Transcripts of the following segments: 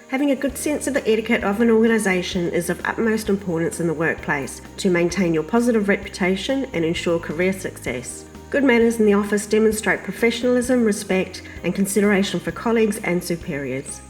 Having a good sense of the etiquette of an organisation is of utmost importance in the workplace to maintain your positive reputation and ensure career success. Good manners in the office demonstrate professionalism, respect, and consideration for colleagues and superiors.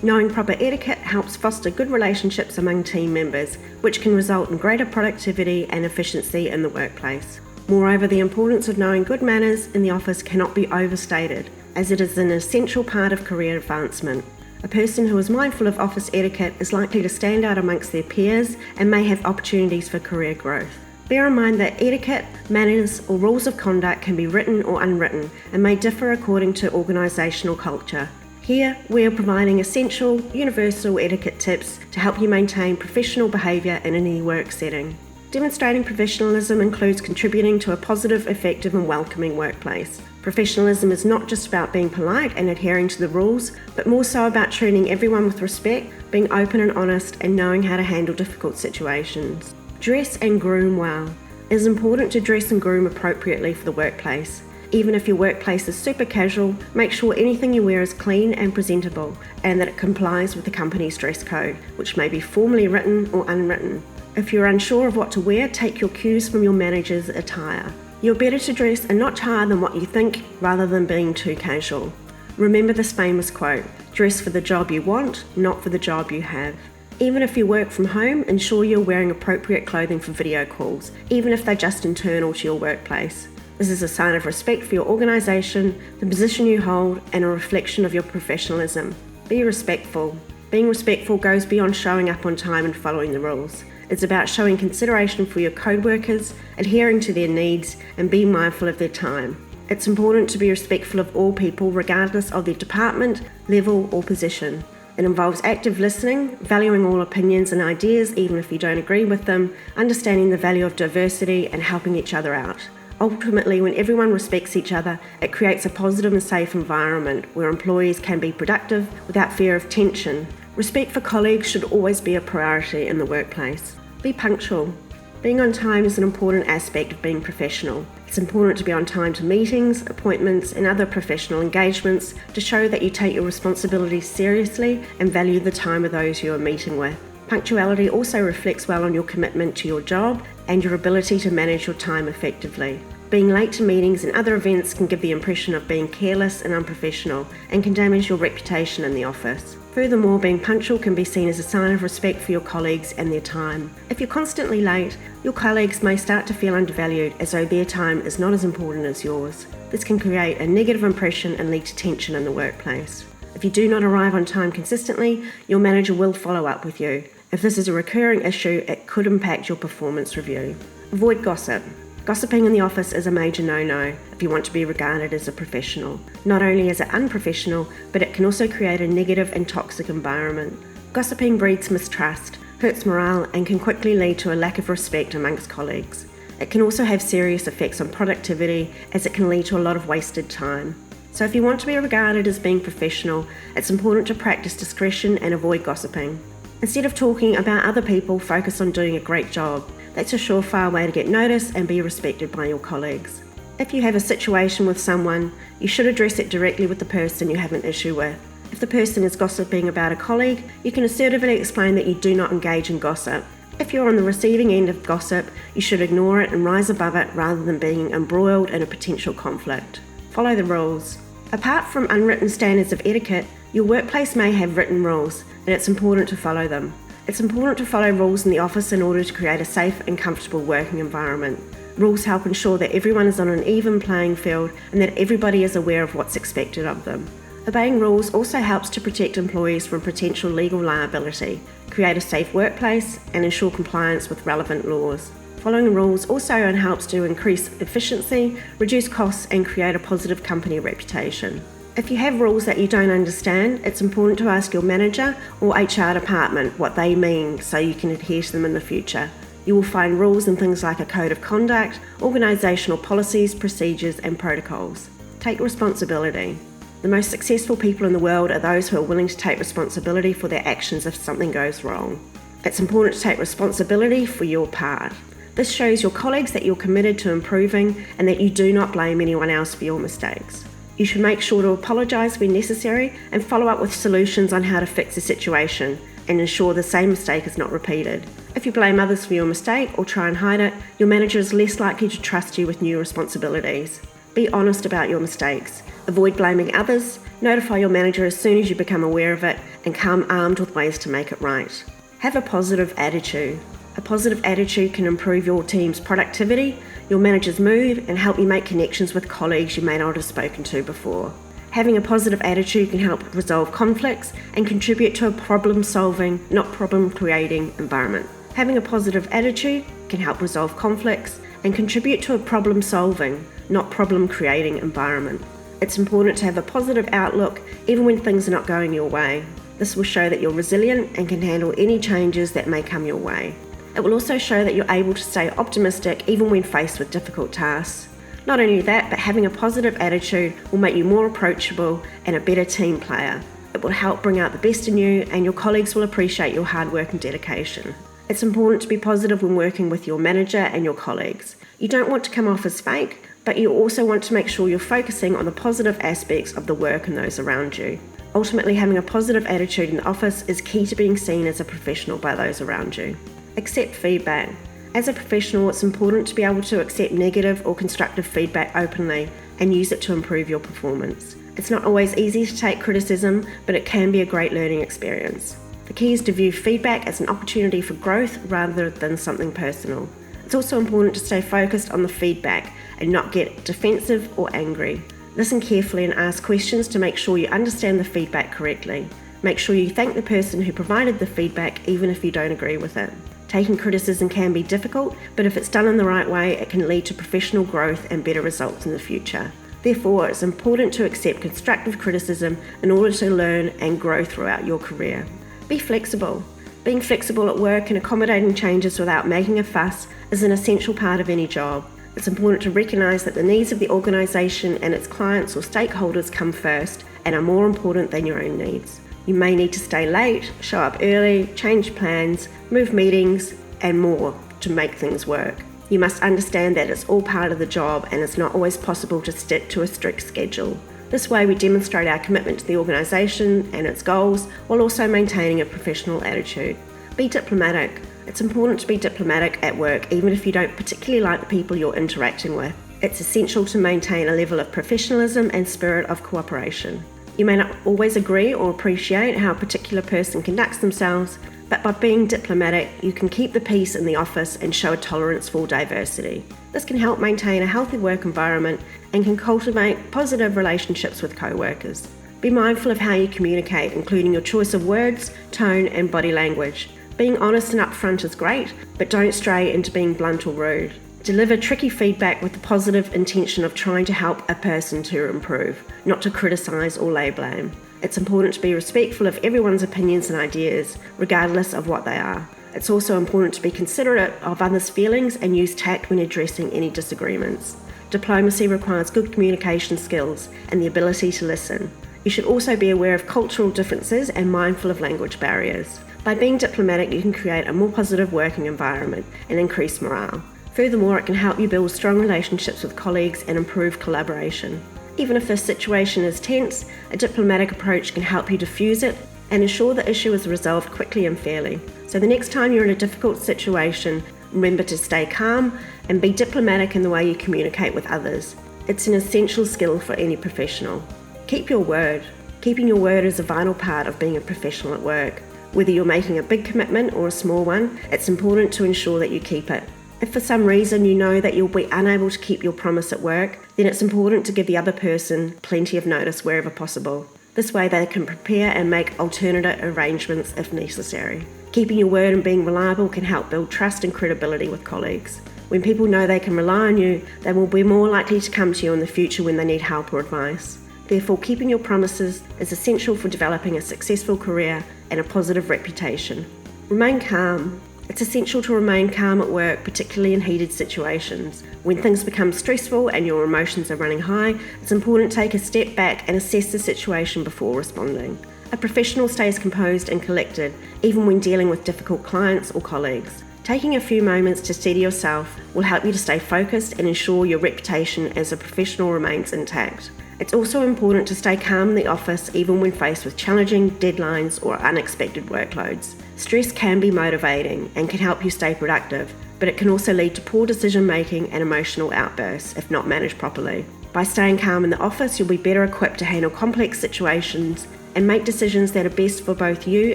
Knowing proper etiquette helps foster good relationships among team members, which can result in greater productivity and efficiency in the workplace. Moreover, the importance of knowing good manners in the office cannot be overstated, as it is an essential part of career advancement. A person who is mindful of office etiquette is likely to stand out amongst their peers and may have opportunities for career growth. Bear in mind that etiquette, manners, or rules of conduct can be written or unwritten and may differ according to organisational culture. Here, we are providing essential, universal etiquette tips to help you maintain professional behaviour in any work setting. Demonstrating professionalism includes contributing to a positive, effective and welcoming workplace. Professionalism is not just about being polite and adhering to the rules, but more so about treating everyone with respect, being open and honest, and knowing how to handle difficult situations. Dress and groom well. It is important to dress and groom appropriately for the workplace. Even if your workplace is super casual, make sure anything you wear is clean and presentable, and that it complies with the company's dress code, which may be formally written or unwritten. If you're unsure of what to wear, take your cues from your manager's attire. You're better to dress a notch higher than what you think, rather than being too casual. Remember this famous quote, dress for the job you want, not for the job you have. Even if you work from home, ensure you're wearing appropriate clothing for video calls, even if they're just internal to your workplace. This is a sign of respect for your organisation, the position you hold, and a reflection of your professionalism. Be respectful. Being respectful goes beyond showing up on time and following the rules. It's about showing consideration for your co-workers, adhering to their needs, and being mindful of their time. It's important to be respectful of all people regardless of their department, level, or position. It involves active listening, valuing all opinions and ideas even if you don't agree with them, understanding the value of diversity, and helping each other out. Ultimately, when everyone respects each other, it creates a positive and safe environment where employees can be productive without fear of tension. Respect for colleagues should always be a priority in the workplace. Be punctual. Being on time is an important aspect of being professional. It's important to be on time to meetings, appointments, and other professional engagements to show that you take your responsibilities seriously and value the time of those you are meeting with. Punctuality also reflects well on your commitment to your job and your ability to manage your time effectively. Being late to meetings and other events can give the impression of being careless and unprofessional and can damage your reputation in the office. Furthermore, being punctual can be seen as a sign of respect for your colleagues and their time. If you're constantly late, your colleagues may start to feel undervalued as though their time is not as important as yours. This can create a negative impression and lead to tension in the workplace. If you do not arrive on time consistently, your manager will follow up with you. If this is a recurring issue, it could impact your performance review. Avoid gossip. Gossiping in the office is a major no-no if you want to be regarded as a professional. Not only is it unprofessional, but it can also create a negative and toxic environment. Gossiping breeds mistrust, hurts morale, and can quickly lead to a lack of respect amongst colleagues. It can also have serious effects on productivity, as it can lead to a lot of wasted time. So if you want to be regarded as being professional, it's important to practice discretion and avoid gossiping. Instead of talking about other people, focus on doing a great job. That's a surefire way to get noticed and be respected by your colleagues. If you have a situation with someone, you should address it directly with the person you have an issue with. If the person is gossiping about a colleague, you can assertively explain that you do not engage in gossip. If you're on the receiving end of gossip, you should ignore it and rise above it rather than being embroiled in a potential conflict. Follow the rules. Apart from unwritten standards of etiquette, your workplace may have written rules, and it's important to follow them. It's important to follow rules in the office in order to create a safe and comfortable working environment. Rules help ensure that everyone is on an even playing field and that everybody is aware of what's expected of them. Obeying rules also helps to protect employees from potential legal liability, create a safe workplace, and ensure compliance with relevant laws. Following rules also helps to increase efficiency, reduce costs, and create a positive company reputation. If you have rules that you don't understand, it's important to ask your manager or HR department what they mean so you can adhere to them in the future. You will find rules in things like a code of conduct, organisational policies, procedures, and protocols. Take responsibility. The most successful people in the world are those who are willing to take responsibility for their actions if something goes wrong. It's important to take responsibility for your part. This shows your colleagues that you're committed to improving and that you do not blame anyone else for your mistakes. You should make sure to apologise when necessary and follow up with solutions on how to fix the situation and ensure the same mistake is not repeated. If you blame others for your mistake or try and hide it, your manager is less likely to trust you with new responsibilities. Be honest about your mistakes. Avoid blaming others, notify your manager as soon as you become aware of it, and come armed with ways to make it right. Have a positive attitude. A positive attitude can improve your team's productivity, your manager's mood, and help you make connections with colleagues you may not have spoken to before. Having a positive attitude can help resolve conflicts and contribute to a problem-solving, not problem-creating environment. Having a positive attitude can help resolve conflicts and contribute to a problem-solving, not problem-creating environment. It's important to have a positive outlook even when things are not going your way. This will show that you're resilient and can handle any changes that may come your way. It will also show that you're able to stay optimistic even when faced with difficult tasks. Not only that, but having a positive attitude will make you more approachable and a better team player. It will help bring out the best in you, and your colleagues will appreciate your hard work and dedication. It's important to be positive when working with your manager and your colleagues. You don't want to come off as fake, but you also want to make sure you're focusing on the positive aspects of the work and those around you. Ultimately, having a positive attitude in the office is key to being seen as a professional by those around you. Accept feedback. As a professional, it's important to be able to accept negative or constructive feedback openly and use it to improve your performance. It's not always easy to take criticism, but it can be a great learning experience. The key is to view feedback as an opportunity for growth rather than something personal. It's also important to stay focused on the feedback and not get defensive or angry. Listen carefully and ask questions to make sure you understand the feedback correctly. Make sure you thank the person who provided the feedback even if you don't agree with it. Taking criticism can be difficult, but if it's done in the right way, it can lead to professional growth and better results in the future. Therefore, it's important to accept constructive criticism in order to learn and grow throughout your career. Be flexible. Being flexible at work and accommodating changes without making a fuss is an essential part of any job. It's important to recognise that the needs of the organisation and its clients or stakeholders come first and are more important than your own needs. You may need to stay late, show up early, change plans, move meetings, and more to make things work. You must understand that it's all part of the job and it's not always possible to stick to a strict schedule. This way we demonstrate our commitment to the organisation and its goals while also maintaining a professional attitude. Be diplomatic. It's important to be diplomatic at work even if you don't particularly like the people you're interacting with. It's essential to maintain a level of professionalism and spirit of cooperation. You may not always agree or appreciate how a particular person conducts themselves, but by being diplomatic, you can keep the peace in the office and show a tolerance for diversity. This can help maintain a healthy work environment and can cultivate positive relationships with co-workers. Be mindful of how you communicate, including your choice of words, tone, and body language. Being honest and upfront is great, but don't stray into being blunt or rude. Deliver tricky feedback with the positive intention of trying to help a person to improve, not to criticise or lay blame. It's important to be respectful of everyone's opinions and ideas, regardless of what they are. It's also important to be considerate of others' feelings and use tact when addressing any disagreements. Diplomacy requires good communication skills and the ability to listen. You should also be aware of cultural differences and mindful of language barriers. By being diplomatic, you can create a more positive working environment and increase morale. Furthermore, it can help you build strong relationships with colleagues and improve collaboration. Even if the situation is tense, a diplomatic approach can help you diffuse it and ensure the issue is resolved quickly and fairly. So the next time you're in a difficult situation, remember to stay calm and be diplomatic in the way you communicate with others. It's an essential skill for any professional. Keep your word. Keeping your word is a vital part of being a professional at work. Whether you're making a big commitment or a small one, it's important to ensure that you keep it. If for some reason you know that you'll be unable to keep your promise at work, then it's important to give the other person plenty of notice wherever possible. This way they can prepare and make alternate arrangements if necessary. Keeping your word and being reliable can help build trust and credibility with colleagues. When people know they can rely on you, they will be more likely to come to you in the future when they need help or advice. Therefore, keeping your promises is essential for developing a successful career and a positive reputation. Remain calm. It's essential to remain calm at work, particularly in heated situations. When things become stressful and your emotions are running high, it's important to take a step back and assess the situation before responding. A professional stays composed and collected, even when dealing with difficult clients or colleagues. Taking a few moments to steady yourself will help you to stay focused and ensure your reputation as a professional remains intact. It's also important to stay calm in the office even when faced with challenging deadlines or unexpected workloads. Stress can be motivating and can help you stay productive, but it can also lead to poor decision making and emotional outbursts if not managed properly. By staying calm in the office, you'll be better equipped to handle complex situations and make decisions that are best for both you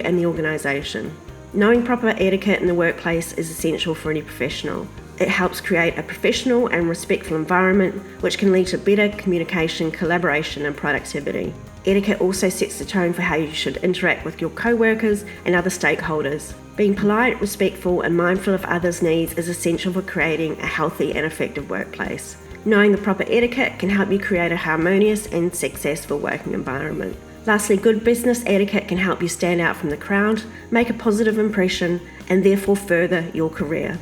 and the organisation. Knowing proper etiquette in the workplace is essential for any professional. It helps create a professional and respectful environment, which can lead to better communication, collaboration, and productivity. Etiquette also sets the tone for how you should interact with your co-workers and other stakeholders. Being polite, respectful, and mindful of others' needs is essential for creating a healthy and effective workplace. Knowing the proper etiquette can help you create a harmonious and successful working environment. Lastly, good business etiquette can help you stand out from the crowd, make a positive impression, and therefore further your career.